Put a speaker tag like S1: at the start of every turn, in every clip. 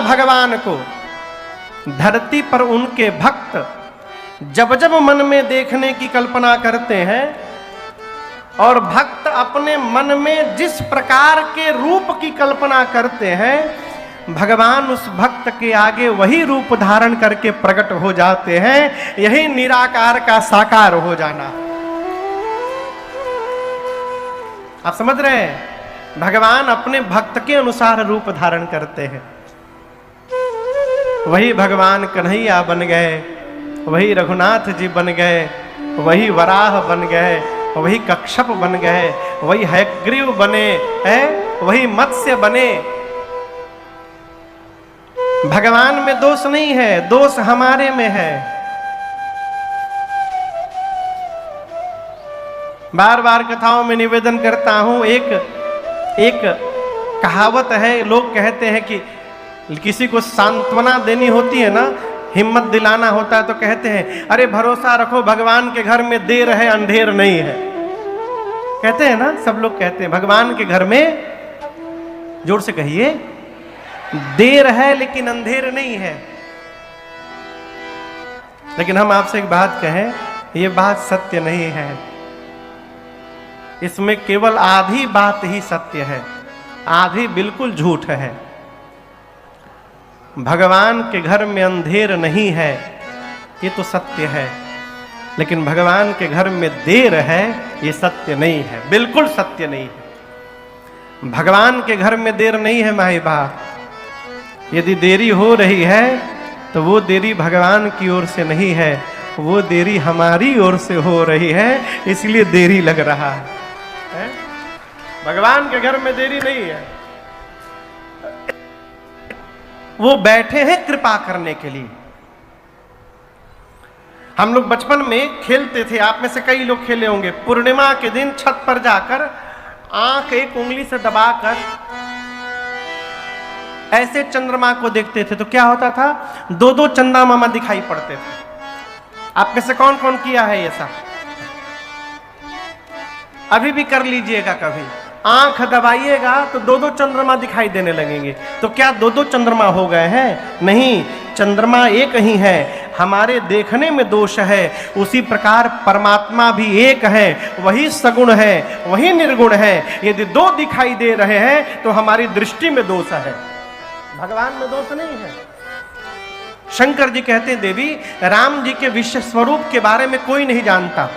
S1: भगवान को धरती पर उनके भक्त जब जब मन में देखने की कल्पना करते हैं और भक्त अपने मन में जिस प्रकार के रूप की कल्पना करते हैं, भगवान उस भक्त के आगे वही रूप धारण करके प्रकट हो जाते हैं। यही निराकार का साकार हो जाना। आप समझ रहे हैं? भगवान अपने भक्त के अनुसार रूप धारण करते हैं। वही भगवान कन्हैया बन गए, वही रघुनाथ जी बन गए, वही वराह बन गए, वही कच्छप बन गए, वही हयग्रीव बने हैं, वही मत्स्य बने। भगवान में दोष नहीं है, दोष हमारे में है। बार बार कथाओं में निवेदन करता हूं, एक कहावत है, लोग कहते हैं कि किसी को सांत्वना देनी होती है ना, हिम्मत दिलाना होता है, तो कहते हैं अरे भरोसा रखो भगवान के घर में देर है अंधेर नहीं है। कहते हैं ना, सब लोग कहते हैं भगवान के घर में, जोर से कहिए, देर है लेकिन अंधेर नहीं है। लेकिन हम आपसे एक बात कहें, ये बात सत्य नहीं है। इसमें केवल आधी बात ही सत्य है, आधी बिल्कुल झूठ है। भगवान के घर में अंधेर नहीं है, ये तो सत्य है, लेकिन भगवान के घर में देर है, ये सत्य नहीं है, बिल्कुल सत्य नहीं है। भगवान के घर में देर नहीं है माई बाप। यदि देरी हो रही है तो वो देरी भगवान की ओर से नहीं है, वो देरी हमारी ओर से हो रही है, इसलिए देरी लग रहा है। भगवान के घर में देरी नहीं है। वो बैठे हैं कृपा करने के लिए। हम लोग बचपन में खेलते थे, आप में से कई लोग खेले होंगे। पूर्णिमा के दिन छत पर जाकर आंख एक उंगली से दबाकर ऐसे चंद्रमा को देखते थे, तो क्या होता था, दो दो चंदा मामा दिखाई पड़ते थे। आप में से कौन कौन किया है ये सब? अभी भी कर लीजिएगा। कभी आंख दबाइएगा तो दो दो चंद्रमा दिखाई देने लगेंगे। तो क्या दो दो चंद्रमा हो गए हैं? नहीं, चंद्रमा एक ही है। हमारे देखने में दोष है, उसी प्रकार परमात्मा भी एक है, वही सगुण है, वही निर्गुण है। यदि दो दिखाई दे रहे हैं तो हमारी दृष्टि में दोष है, भगवान में दोष नहीं है। शंकर जी कहते हैं, देवी राम जी के विश्व स्वरूप के बारे में कोई नहीं जानता।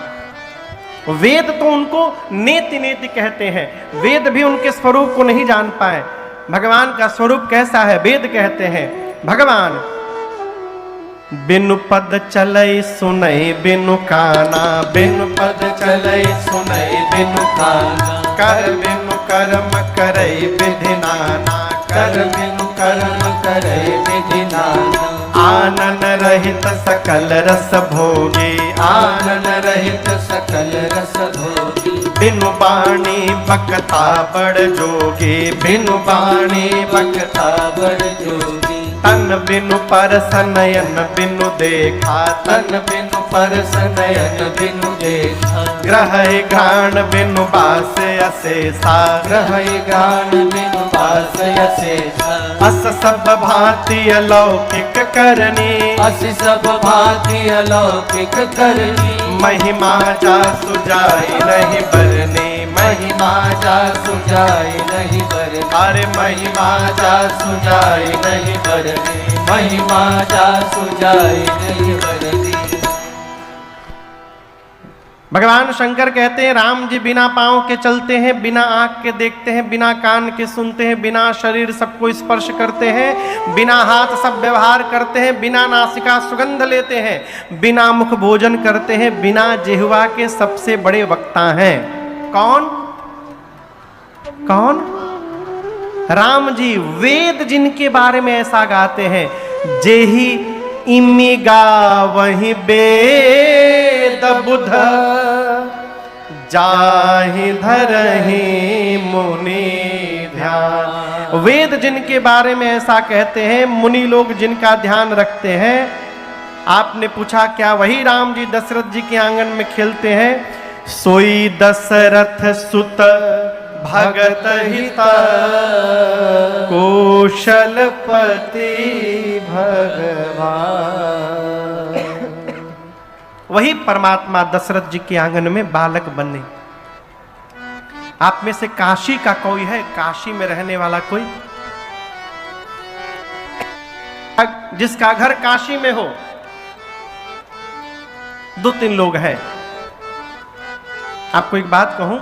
S1: वेद तो उनको नेति नेति कहते हैं, वेद भी उनके स्वरूप को नहीं जान पाए। भगवान का स्वरूप कैसा है? वेद कहते हैं, भगवान बिनु पद चलई सुनई बिनु काना, बिनु पद चलई सुनई बिनु काना, कर बिनु कर्म करई विधि नाना, कर बिनु कर्म करई विधि नाना। आनन रहित सकल रस भोगी, आनन रहित सकल रस भोगी। बिनु बाणी बकता बड़ जोगी, बिनु बाणी बकता बड़ जोगी। तन बिनु परस नयन बिनु देखा, तन बिनु परस नयन बिनु देखा। ग्रह घ्राण बिनु बास अशेषा, ग्रह घ्राण बिनु बास अशेषा। अस सब भांति अलौकिक करनी, अस सब भांति अलौकिक करनी। महिमा जा सुजाई नहीं बरनी, महिमा जा सुजाई नहीं बरनी। अरे महिमा जा सुजाई नहीं बरनी, महिमा जा सुजाई नहीं बरनी। भगवान शंकर कहते हैं, राम जी बिना पांव के चलते हैं, बिना आंख के देखते हैं, बिना कान के सुनते हैं, बिना शरीर सबको स्पर्श करते हैं, बिना हाथ सब व्यवहार करते हैं, बिना नासिका सुगंध लेते हैं, बिना मुख भोजन करते हैं, बिना जिह्वा के सबसे बड़े वक्ता हैं। कौन कौन? राम जी। वेद जिनके बारे में ऐसा गाते हैं, जेहि इमि गावहि वेद बुध, जाहि धरहि मुनि ध्यान। वेद जिनके बारे में ऐसा कहते हैं, मुनि लोग जिनका ध्यान रखते हैं। आपने पूछा क्या वही राम जी दशरथ जी के आंगन में खेलते हैं? सोई दशरथ सुत भगत हिता कौशलपति भगवान। वही परमात्मा दशरथ जी के आंगन में बालक बने। आप में से काशी का कोई है? काशी में रहने वाला कोई जिसका घर काशी में हो? 2-3 लोग हैं। आपको एक बात कहूं,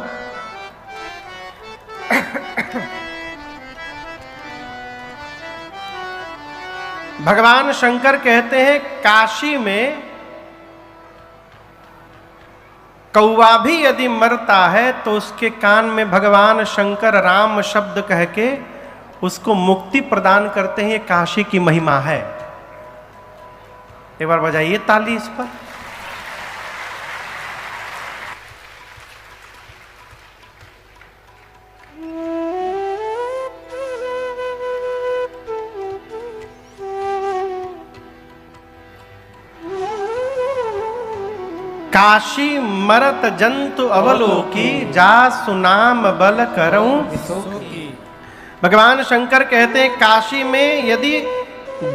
S1: भगवान शंकर कहते हैं काशी में कौवा भी यदि मरता है तो उसके कान में भगवान शंकर राम शब्द कह के उसको मुक्ति प्रदान करते हैं। ये काशी की महिमा है। एक बार बजाइए ताली इस पर। काशी मरत जंतु अवलोकी जा सुनाम बल करऊं। भगवान शंकर कहते हैं काशी में यदि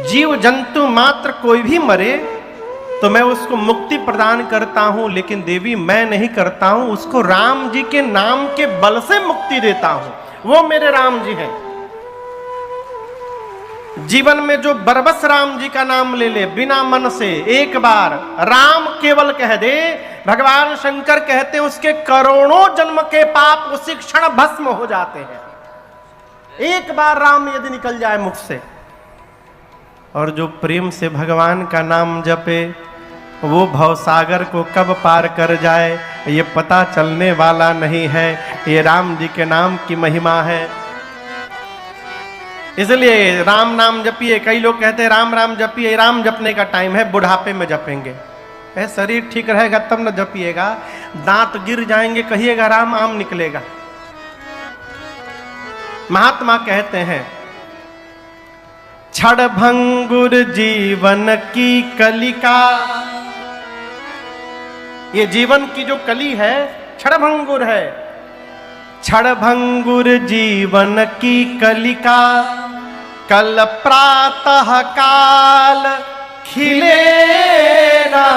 S1: जीव जंतु मात्र कोई भी मरे तो मैं उसको मुक्ति प्रदान करता हूं, लेकिन देवी मैं नहीं करता हूं, उसको राम जी के नाम के बल से मुक्ति देता हूं। वो मेरे राम जी हैं। जीवन में जो बरबस राम जी का नाम ले ले बिना मन से, एक बार राम केवल कह दे, भगवान शंकर कहते हैं उसके करोड़ों जन्म के पाप उसी क्षण भस्म हो जाते हैं। एक बार राम यदि निकल जाए मुख से। और जो प्रेम से भगवान का नाम जपे वो भवसागर को कब पार कर जाए ये पता चलने वाला नहीं है। ये राम जी के नाम की महिमा है। इसलिए राम नाम जपिए। कई लोग कहते हैं राम राम जपिए। राम जपने का टाइम है, बुढ़ापे में जपेंगे। शरीर ठीक रहेगा तब न जपिएगा। दांत गिर जाएंगे कहिएगा राम, आम निकलेगा। महात्मा कहते हैं क्षण भंगुर जीवन की कलिका। ये जीवन की जो कली है क्षण भंगुर है। क्षण भंगुर जीवन की कलिका कल प्रातः काल खिले ना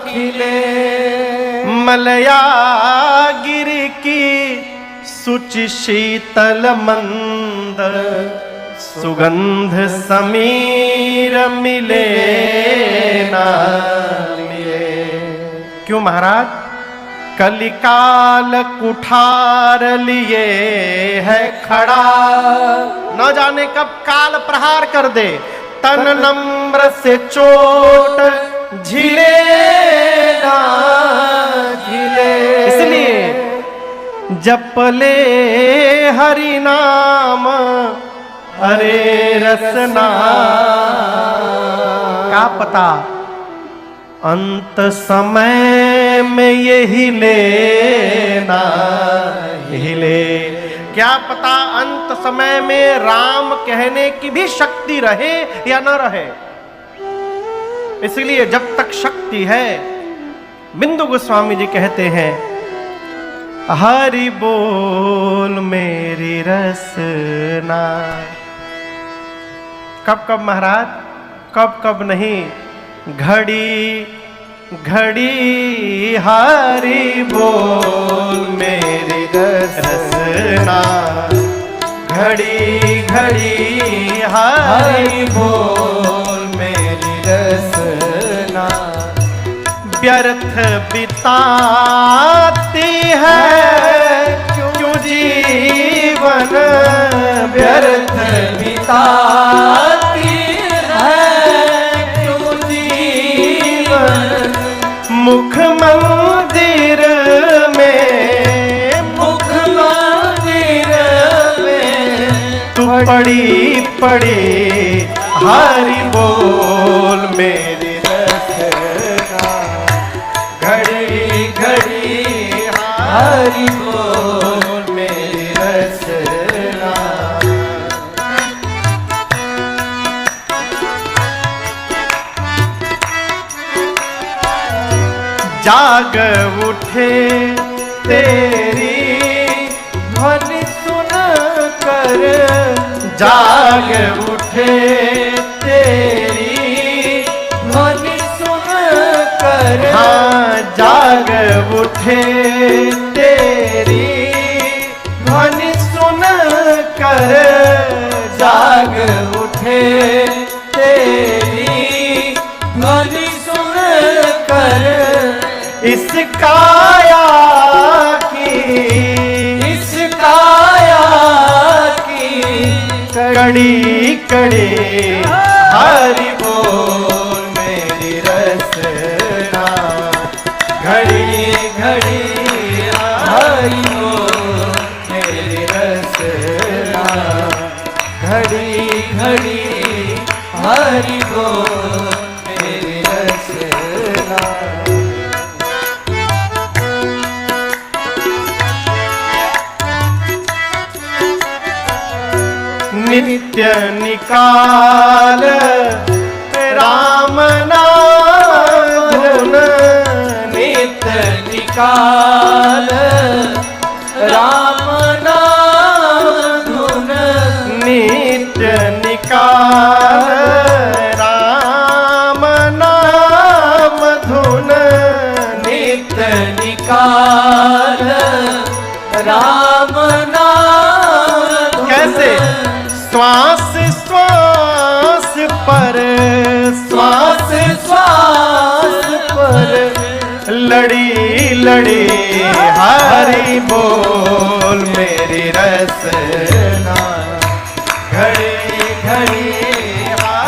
S1: खिले। मलया गिरी की सुचि शीतल मंद सुगंध समीर मिले ना मिले। क्यों महाराज? कलिकाल कुठार लिए है खड़ा, न जाने कब काल प्रहार कर दे। तन नम्र से चोट झिले ना झिले। इसलिए जपले हरि नाम हरे रसना। का पता अंत समय में यही लेना हिले। क्या पता अंत समय में राम कहने की भी शक्ति रहे या न रहे। इसलिए जब तक शक्ति है, बिंदु गोस्वामी जी कहते हैं हरि बोल मेरी रसना। कब कब महाराज, कब कब नहीं, घड़ी घड़ी हरि बोल मेरी रसना। घड़ी घड़ी हरि बोल मेरी रसना। व्यर्थ बिताती है क्यों जीवन, व्यर्थ बिताती मुख मंदिर में, मुख मंदिर में तू पड़ी पड़ी हरि बोल मेरी रसना। घड़ी घड़ी हरि बोल मेरी रसना। जाग उठे तेरी जाग उठे तेरी
S2: ध्वनि सुन कर,
S1: हाँ जाग उठे तेरी ध्वनि सुन कर,
S2: जाग उठे तेरी ध्वनि सुन कर,
S1: इस काया की,
S2: इस काया की
S1: कड़ी कड़ी हरि बोल मेरी रसना, घड़ी
S2: घड़ी हरि बोल मेरी रसना, घड़ी घड़ी हरि बोल मेरी रसना।
S1: नित्य निकाल राम नाम धुन,
S2: नित्य निकाल राम नाम धुन,
S1: नित्य निकाल राम नाम धुन,
S2: नित्य निकाल राम नाम धुन।
S1: कैसे? श्वास श्वास पर,
S2: श्वास श्वास पर
S1: लड़ी लड़ी हरि बोल मेरी रसना,
S2: घड़ी घड़ी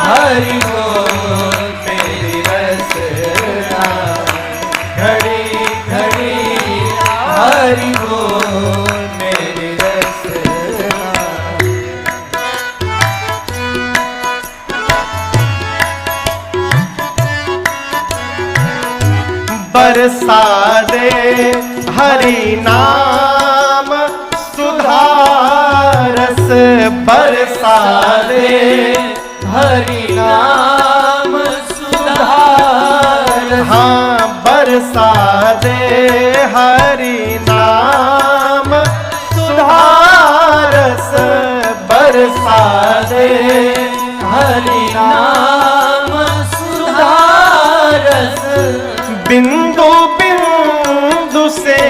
S2: हरि बोल मेरी रसना, घड़ी घड़ी हरि बोल मेरी रसना।
S1: बरसा दे हरि नाम सुधारस, बरसा दे
S2: हरि नाम सुधार,
S1: हाँ बरसा दे हरि नाम सुधारस, बरसा दे
S2: हरि नाम सुधारस।
S1: बिंदु बिंदु से,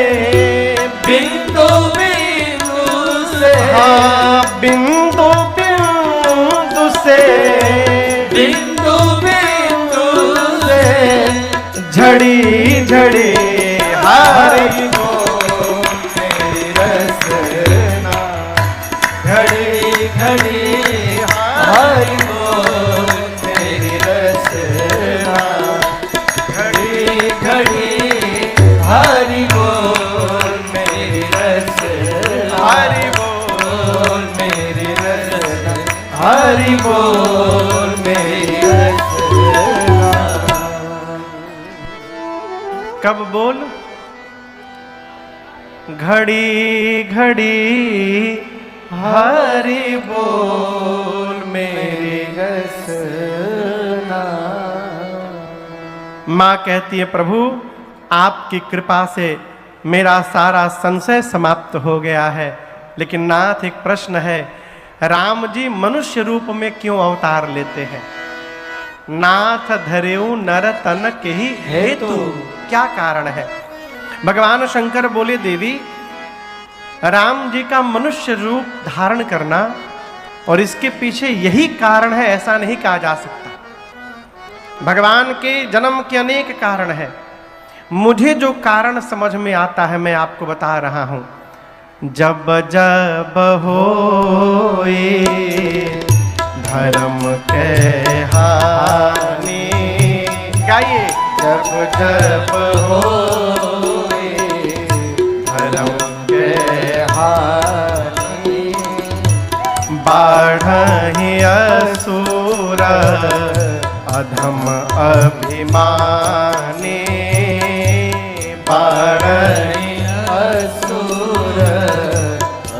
S2: बिंदु बिंदु से,
S1: हाँ बिंदु बिंदु से,
S2: बिंदु बिंदु से
S1: झड़ी झड़ी हरि
S2: बोल मेरी रसना, घड़ी घड़ी हरि बोल मेरी रसना, घड़ी घड़ी हरि बोल मेरी रसना,
S1: हरि बोल
S2: मेरी रसना, हरि बोल मेरी रसना।
S1: कब बोल? घड़ी घड़ी हरि बोल मेरी रसना। माँ कहती है प्रभु आपकी कृपा से मेरा सारा संशय समाप्त हो गया है, लेकिन नाथ एक प्रश्न है, राम जी मनुष्य रूप में क्यों अवतार लेते हैं? नाथ धरेऊ नर तन के ही हेतु, क्या कारण है? भगवान शंकर बोले देवी राम जी का मनुष्य रूप धारण करना और इसके पीछे यही कारण है ऐसा नहीं कहा जा सकता। भगवान के जन्म के अनेक कारण है, मुझे जो कारण समझ में आता है मैं आपको बता रहा हूं। जब जब होए धर्म के हानि, गाइए।
S2: जब जब होए
S1: धर्म
S2: के हानि,
S1: बाढ़हि असुर अधम अभिमानी,
S2: बाढ़हि असुर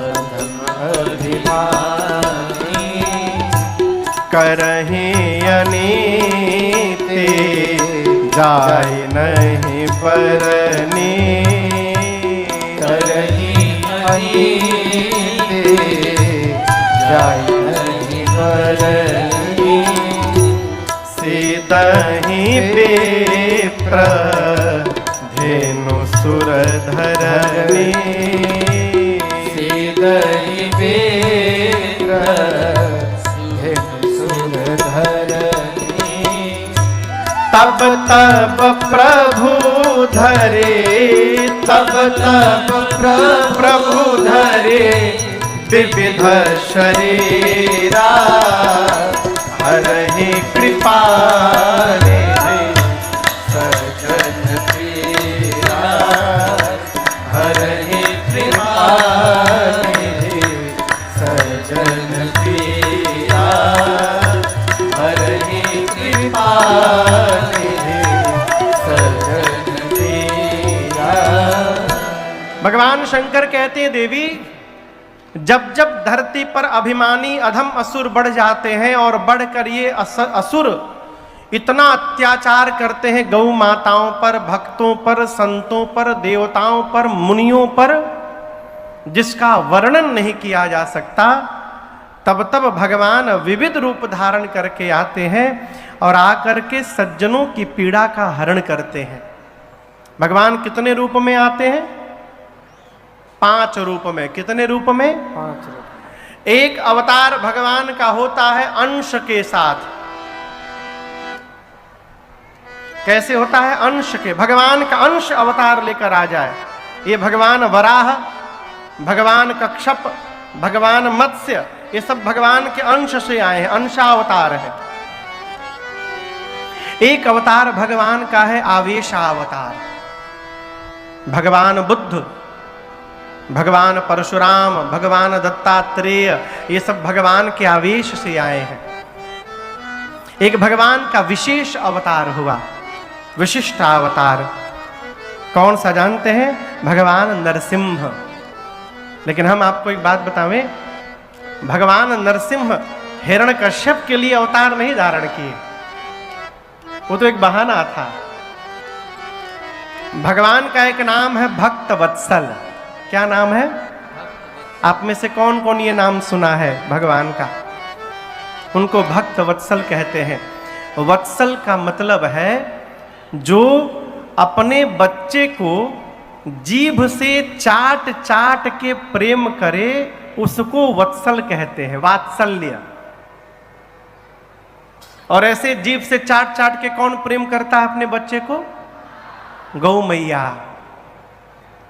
S2: अधम अभिमानी,
S1: करहि अनीति जाय नहीं परनी,
S2: करहि अनीति जाय नहीं धरणी
S1: सीतहि विप्र धेनु सुर धरणी
S2: सीदहि विप्र धेनु सुर धरणी
S1: तब तब प्रभु धरे
S2: तब तब
S1: प्रभु धरे विविध शरीरा हरहि कृपा रे
S2: सजन पीरा हरहि कृपा रे सजन पीरा हरहि कृपा रे सजन पीरा।
S1: भगवान शंकर कहते हैं देवी, जब जब धरती पर अभिमानी अधम असुर बढ़ जाते हैं और बढ़कर ये असुर इतना अत्याचार करते हैं गौ माताओं पर, भक्तों पर, संतों पर, देवताओं पर, मुनियों पर, जिसका वर्णन नहीं किया जा सकता, तब तब भगवान विविध रूप धारण करके आते हैं और आकर के सज्जनों की पीड़ा का हरण करते हैं। भगवान कितने रूप में आते हैं? 5 रूप में। कितने रूप में?
S2: 5 रूप।
S1: एक अवतार भगवान का होता है अंश के साथ। कैसे होता है? अंश के। भगवान का अंश अवतार लेकर आ जाए। ये भगवान वराह, भगवान कच्छप, भगवान मत्स्य, ये सब भगवान के अंश से आए हैं, अंशावतार है। एक अवतार भगवान का है आवेशावतार। भगवान बुद्ध, भगवान परशुराम, भगवान दत्तात्रेय, ये सब भगवान के आवेश से आए हैं। एक भगवान का विशेष अवतार हुआ, विशिष्ट अवतार। कौन सा जानते हैं? भगवान नरसिंह। लेकिन हम आपको एक बात बतावें, भगवान नरसिंह हिरण्यकश्यप के लिए अवतार नहीं धारण किए, वो तो एक बहाना था। भगवान का एक नाम है भक्त वत्सल। क्या नाम है? आप में से कौन कौन ये नाम सुना है भगवान का? उनको भक्त वत्सल कहते हैं। वत्सल का मतलब है जो अपने बच्चे को जीभ से चाट चाट के प्रेम करे, उसको वत्सल कहते हैं, वात्सल्य। और ऐसे जीभ से चाट चाट के कौन प्रेम करता है अपने बच्चे को? गौ मैया।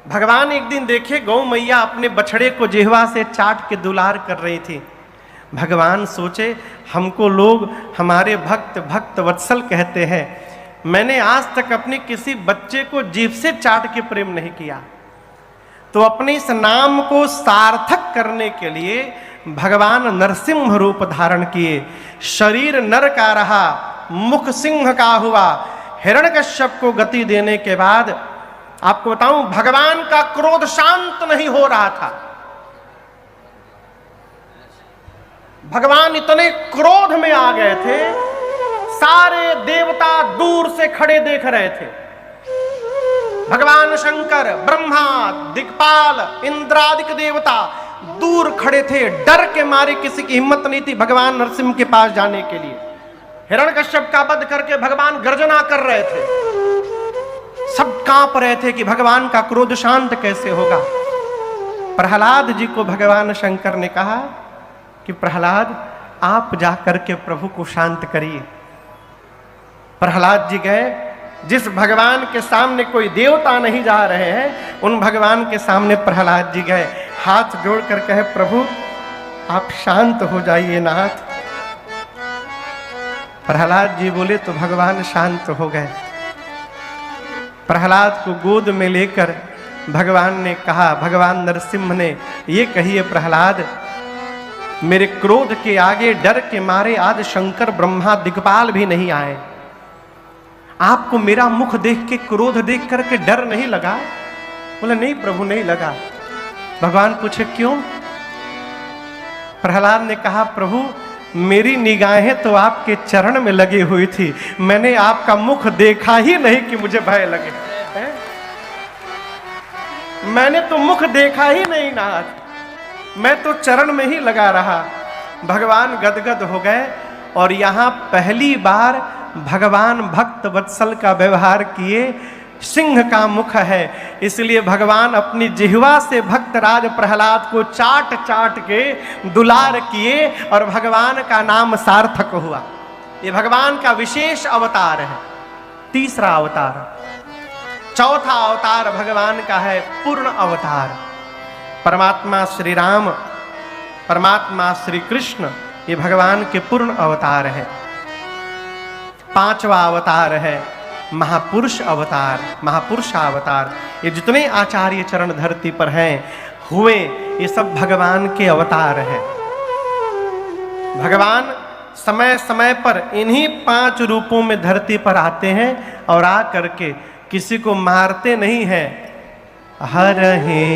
S1: भगवान एक दिन देखे गौ मैया अपने बछड़े को जिह्वा से चाट के दुलार कर रही थी। भगवान सोचे हमको लोग हमारे भक्त भक्त वत्सल कहते हैं, मैंने आज तक अपने किसी बच्चे को जीभ से चाट के प्रेम नहीं किया। तो अपने इस नाम को सार्थक करने के लिए भगवान नरसिंह रूप धारण किए। शरीर नर का रहा, मुख सिंह का हुआ। हिरण्यकश्यप को गति देने के बाद आपको बताऊं, भगवान का क्रोध शांत नहीं हो रहा था। भगवान इतने क्रोध में आ गए थे, सारे देवता दूर से खड़े देख रहे थे। भगवान शंकर, ब्रह्मा, दिक्पाल, इंद्रादिक देवता दूर खड़े थे। डर के मारे किसी की हिम्मत नहीं थी भगवान नरसिंह के पास जाने के लिए। हिरण्यकश्यप का वध करके भगवान गर्जना कर रहे थे। सब कांप रहे थे कि भगवान का क्रोध शांत कैसे होगा। प्रहलाद जी को भगवान शंकर ने कहा कि प्रहलाद, आप जाकर के प्रभु को शांत करिए। प्रहलाद जी गए। जिस भगवान के सामने कोई देवता नहीं जा रहे हैं, उन भगवान के सामने प्रहलाद जी गए। हाथ जोड़कर कहे, प्रभु आप शांत हो जाइए नाथ। प्रहलाद जी बोले तो भगवान शांत हो गए। प्रहलाद को गोद में लेकर भगवान ने कहा, भगवान नरसिंह ने, ये कहिए प्रहलाद, मेरे क्रोध के आगे डर के मारे आज शंकर, ब्रह्मा, दिक्पाल भी नहीं आए। आपको मेरा मुख देख के, क्रोध देख करके डर नहीं लगा? बोले नहीं प्रभु, नहीं लगा। भगवान पूछे क्यों? प्रहलाद ने कहा, प्रभु मेरी निगाहें तो आपके चरण में लगी हुई थी, मैंने आपका मुख देखा ही नहीं कि मुझे भय लगे। मैंने तो मुख देखा ही नहीं नाथ, मैं तो चरण में ही लगा रहा। भगवान गदगद हो गए और यहाँ पहली बार भगवान भक्त वत्सल का व्यवहार किए। सिंह का मुख है, इसलिए भगवान अपनी जिह्वा से भक्तराज प्रहलाद को चाट चाट के दुलार किए और भगवान का नाम सार्थक हुआ। ये भगवान का विशेष अवतार है, तीसरा अवतार। चौथा अवतार भगवान का है पूर्ण अवतार। परमात्मा श्री राम, परमात्मा श्री कृष्ण, ये भगवान के पूर्ण अवतार है। पांचवा अवतार है महापुरुष अवतार, महापुरुषावतार। ये जितने आचार्य चरण धरती पर हैं हुए, ये सब भगवान के अवतार हैं। भगवान समय समय पर इन्हीं 5 रूपों में धरती पर आते हैं और आ करके किसी को मारते नहीं हैं। हरहि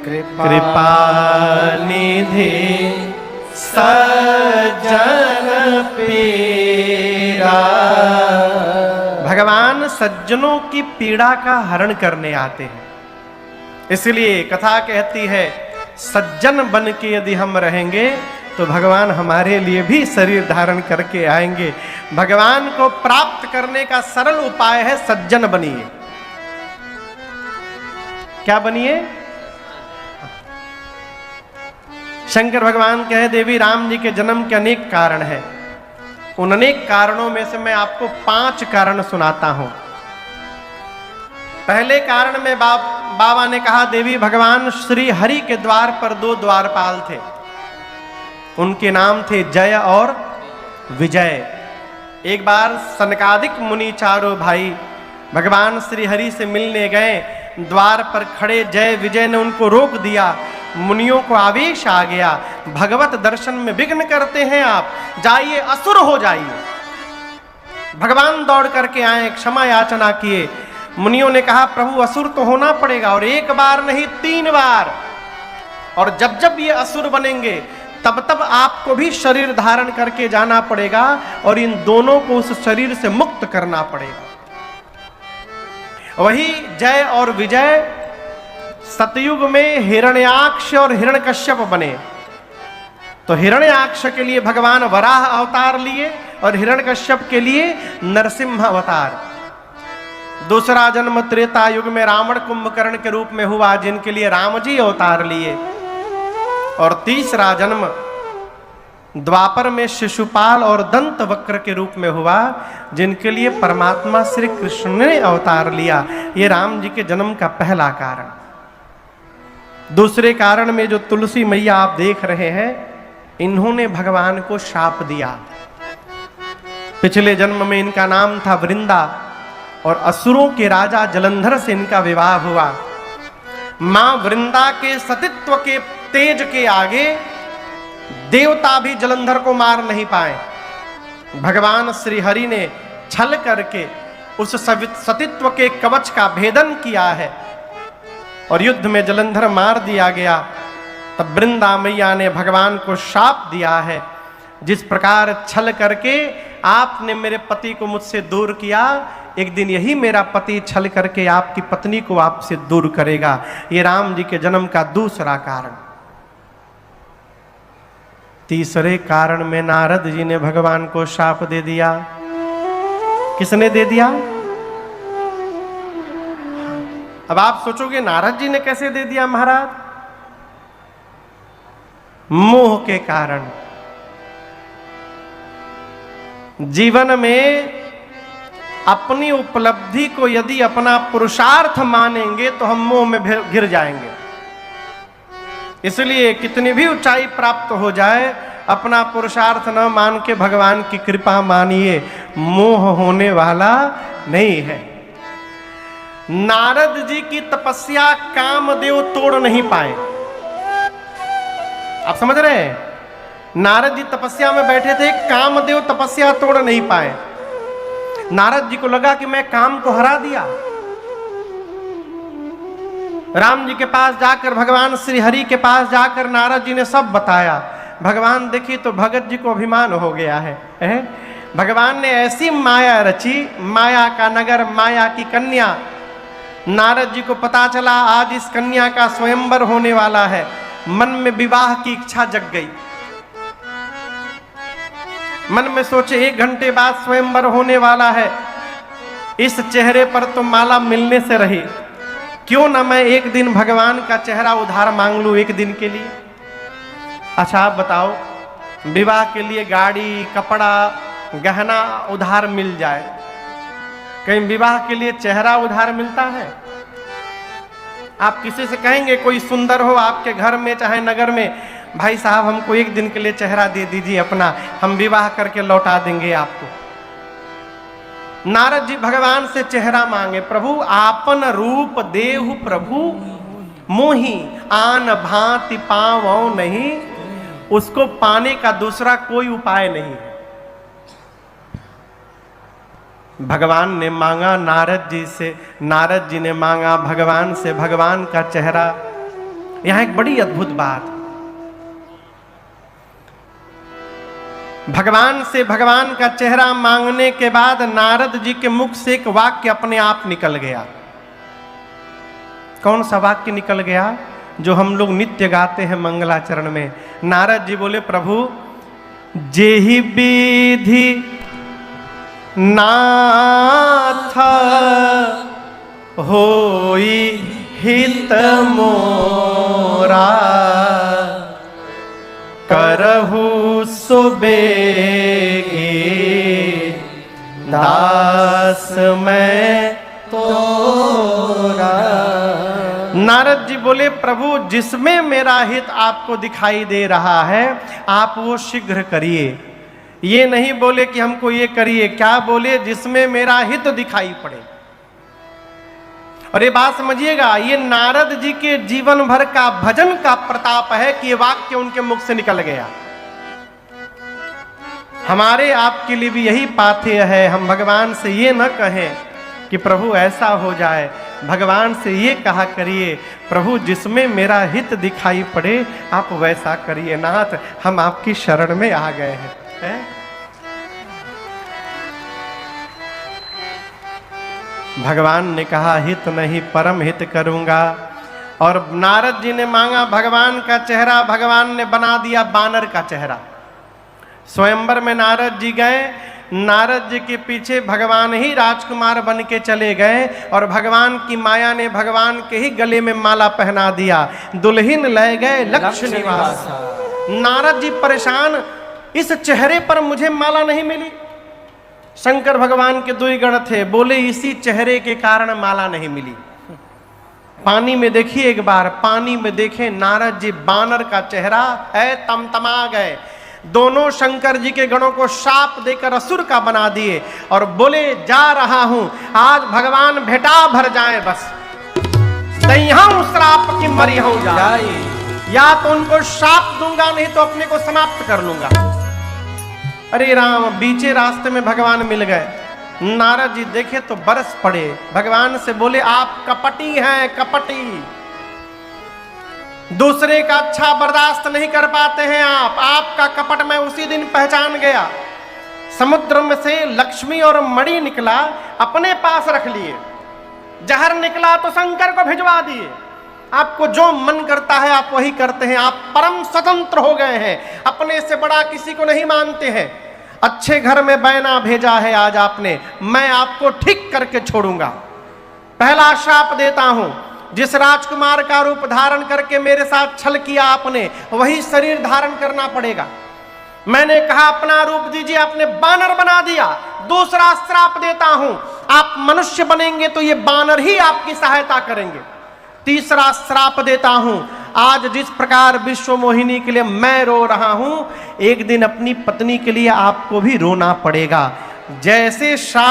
S1: कृपा निधि सज्जन पीरा। भगवान सज्जनों की पीड़ा का हरण करने आते हैं। इसलिए कथा कहती है, सज्जन बन के यदि हम रहेंगे तो भगवान हमारे लिए भी शरीर धारण करके आएंगे। भगवान को प्राप्त करने का सरल उपाय है, सज्जन बनिए। क्या बनिए? शंकर भगवान कहे, देवी राम जी के जन्म के अनेक कारण हैं। उन अनेक कारणों में से मैं आपको 5 कारण सुनाता हूं। पहले कारण में बाबा ने कहा, देवी भगवान श्री हरि के द्वार पर 2 द्वारपाल थे। उनके नाम थे जय और विजय। एक बार सनकादिक मुनि चारों भाई भगवान श्री हरि से मिलने गए। द्वार पर खड़े जय विजय ने उनको रोक दिया। मुनियों को आवेश आ गया, भगवत दर्शन में विघ्न करते हैं आप, जाइए असुर हो जाइए। भगवान दौड़ करके आए, क्षमा याचना किए। मुनियों ने कहा, प्रभु असुर तो होना पड़ेगा, और 1 बार नहीं 3 बार। और जब जब ये असुर बनेंगे तब तब आपको भी शरीर धारण करके जाना पड़ेगा और इन दोनों को उस शरीर से मुक्त करना पड़ेगा। वही जय और विजय सतयुग में हिरण्याक्ष और हिरण्यकश्यप बने। तो हिरण्याक्ष के लिए भगवान वराह अवतार लिए और हिरण्यकश्यप के लिए नरसिंह अवतार। दूसरा जन्म त्रेता युग में रावण कुंभकर्ण के रूप में हुआ, जिनके लिए राम जी अवतार लिए। और तीसरा जन्म द्वापर में शिशुपाल और दंत वक्र के रूप में हुआ, जिनके लिए परमात्मा श्री कृष्ण ने अवतार लिया। ये राम जी के जन्म का पहला कारण। दूसरे कारण में जो तुलसी मैया आप देख रहे हैं, इन्होंने भगवान को शाप दिया। पिछले जन्म में इनका नाम था वृंदा और असुरों के राजा जलंधर से इनका विवाह हुआ। मां वृंदा के सतित्व के तेज के आगे देवता भी जलंधर को मार नहीं पाए। भगवान श्री हरि ने छल करके उस सतित्व के कवच का भेदन किया है और युद्ध में जलंधर मार दिया गया। तब वृंदा मैया ने भगवान को शाप दिया है, जिस प्रकार छल करके आपने मेरे पति को मुझसे दूर किया, एक दिन यही मेरा पति छल करके आपकी पत्नी को आपसे दूर करेगा। ये राम जी के जन्म का दूसरा कारण। तीसरे कारण में नारद जी ने भगवान को शाप दे दिया। किसने दे दिया? अब आप सोचोगे नारद जी ने कैसे दे दिया महाराज? मोह के कारण। जीवन में अपनी उपलब्धि को यदि अपना पुरुषार्थ मानेंगे तो हम मोह में गिर जाएंगे। इसलिए कितनी भी ऊंचाई प्राप्त हो जाए, अपना पुरुषार्थ न मान के भगवान की कृपा मानिए, मोह होने वाला नहीं है। नारद जी की तपस्या कामदेव तोड़ नहीं पाए। आप समझ रहे हैं? नारद जी तपस्या में बैठे थे, कामदेव तपस्या तोड़ नहीं पाए। नारद जी को लगा कि मैं काम को हरा दिया। राम जी के पास जाकर, भगवान श्री हरि के पास जाकर नारद जी ने सब बताया। भगवान देखी तो भगत जी को अभिमान हो गया है। भगवान ने ऐसी माया रची, माया का नगर, माया की कन्या। नारद जी को पता चला आज इस कन्या का स्वयंवर होने वाला है। मन में विवाह की इच्छा जग गई। मन में सोचे 1 घंटे बाद स्वयंवर होने वाला है, इस चेहरे पर तो माला मिलने से रही, क्यों ना मैं एक दिन भगवान का चेहरा उधार मांग लूं एक दिन के लिए। अच्छा आप बताओ, विवाह के लिए गाड़ी, कपड़ा, गहना उधार मिल जाए, कहीं विवाह के लिए चेहरा उधार मिलता है? आप किसी से कहेंगे, कोई सुंदर हो आपके घर में चाहे नगर में, भाई साहब हमको एक दिन के लिए चेहरा दे दीजिए अपना, हम विवाह करके लौटा देंगे आपको। नारद जी भगवान से चेहरा मांगे, प्रभु आपन रूप देहु प्रभु मोहि आन भांति पावौ नहीं। उसको पाने का दूसरा कोई उपाय नहीं है। भगवान ने मांगा नारद जी से, नारद जी ने मांगा भगवान से भगवान का चेहरा। यहां एक बड़ी अद्भुत बात, भगवान से भगवान का चेहरा मांगने के बाद नारद जी के मुख से एक वाक्य अपने आप निकल गया। कौन सा वाक्य निकल गया? जो हम लोग नित्य गाते हैं मंगलाचरण में। नारद जी बोले, प्रभु जेहि विधि नाथ होई हित मोरा, करहु सुबेगे दास मैं तोरा। नारद जी बोले, प्रभु जिसमें मेरा हित आपको दिखाई दे रहा है आप वो शीघ्र करिए। ये नहीं बोले कि हमको ये करिए, क्या बोले? जिसमें मेरा हित दिखाई पड़े। और ये बात समझिएगा, ये नारद जी के जीवन भर का भजन का प्रताप है कि ये वाक्य उनके मुख से निकल गया। हमारे आपके लिए भी यही पाथेय है, हम भगवान से ये न कहें कि प्रभु ऐसा हो जाए, भगवान से ये कहा करिए, प्रभु जिसमें मेरा हित दिखाई पड़े आप वैसा करिए। नाथ हम आपकी शरण में आ गए हैं, है? भगवान ने कहा हित नहीं परम हित करूंगा। और नारद जी ने मांगा भगवान का चेहरा, भगवान ने बना दिया बानर का चेहरा। स्वयंवर में नारद जी गए, नारद जी के पीछे भगवान ही राजकुमार बन के चले गए और भगवान की माया ने भगवान के ही गले में माला पहना दिया। दुल्हन ले गए लक्ष्य निवास। नारद जी परेशान, इस चेहरे पर मुझे माला नहीं मिली। शंकर भगवान के 2 गण थे, बोले इसी चेहरे के कारण माला नहीं मिली। पानी में देखिए एक बार, पानी में देखे नारद जी बानर का चेहरा है, तमतमा गए। दोनों शंकर जी के गणों को शाप देकर असुर का बना दिए और बोले जा रहा हूं, आज भगवान भेटा भर जाए, बस दईहां श्राप की मरी हो जाए, या तो उनको शाप दूंगा नहीं तो अपने को समाप्त कर लूंगा। अरे राम, बीचे रास्ते में भगवान मिल गए। नारद जी देखे तो बरस पड़े, भगवान से बोले आप कपटी हैं, कपटी, दूसरे का अच्छा बर्दाश्त नहीं कर पाते हैं आप, आपका कपट मैं उसी दिन पहचान गया। समुद्र में से लक्ष्मी और मणि निकला, अपने पास रख लिए, जहर निकला तो शंकर को भिजवा दिए। आपको जो मन करता है आप वही करते हैं, आप परम स्वतंत्र हो गए हैं, अपने से बड़ा किसी को नहीं मानते हैं। अच्छे घर में बैना भेजा है आज आपने, मैं आपको ठीक करके छोड़ूंगा। पहला श्राप देता हूं, जिस राजकुमार का रूप धारण करके मेरे साथ छल किया आपने, वही शरीर धारण करना पड़ेगा। मैंने कहा अपना रूप दीजिए, आपने बानर बना दिया। दूसरा श्राप देता हूं, आप मनुष्य बनेंगे तो ये बानर ही आपकी सहायता करेंगे। तीसरा श्राप देता हूं, आज जिस प्रकार विश्व मोहिनी के लिए मैं रो रहा हूं, एक दिन अपनी पत्नी के लिए आपको भी रोना पड़ेगा। जैसे